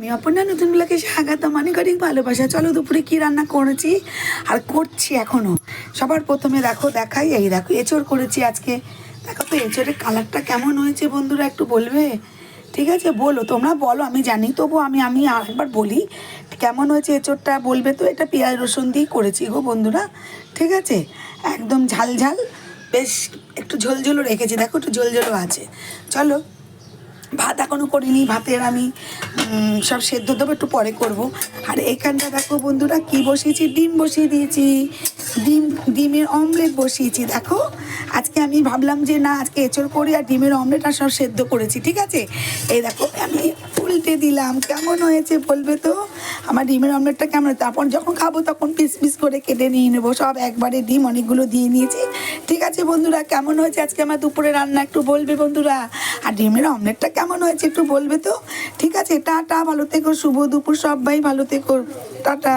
আমি অপর্ণা নতুন ব্লগে স্বাগতম, অনেক অনেক ভালোবাসা। চলো দুপুরে কি রান্না করেছি আর করছি এখনও। সবার প্রথমে দেখাই, এই দেখো এঁচড় করেছি আজকে। দেখো তো এঁচড়ের কালারটা কেমন হয়েছে বন্ধুরা, একটু বলবে? ঠিক আছে, বলো, তোমরা বলো, আমি জানি, তবু আমি আরেকবার বলি কেমন হয়েছে এঁচড়টা, বলবে তো। এটা পেঁয়াজ রসুন দিয়েই করেছি গো বন্ধুরা, ঠিক আছে? একদম ঝাল ঝাল, বেশ একটু ঝোলঝোলও রেখেছি, দেখো একটু ঝোলঝোলও আছে। চলো, ভাত এখনও করিনি, ভাতের আমি সব সেদ্ধ দেবো, একটু পরে করব। আর এখানটা দেখো বন্ধুরা কি বসিয়েছি, ডিম বসিয়ে দিয়েছি, ডিমের অমলেট বসিয়েছি। দেখো আজকে আমি ভাবলাম যে না, আজকে এঁচড় করি আর ডিমের অমলেট আর সব সেদ্ধ করেছি, ঠিক আছে? এই দেখো আমি উল্টে দিলাম, কেমন হয়েছে বলবে তো? আমার ডিমের অমলেটটা কেমন? তারপর যখন খাবো তখন পিস পিস করে কেটে নিয়ে নেবো, সব একবারে ডিম অনেকগুলো দিয়ে নিয়েছি। ঠিক আছে বন্ধুরা, কেমন হয়েছে আজকে আমার দুপুরে রান্না একটু বলবে বন্ধুরা। আর ডিমের অমলেটটা কেমন হয়েছে একটু বলবে তো। ঠিক আছে, টাটা, ভালো থেকো, শুভ দুপুর, সবাই ভালো থেকো, টাটা।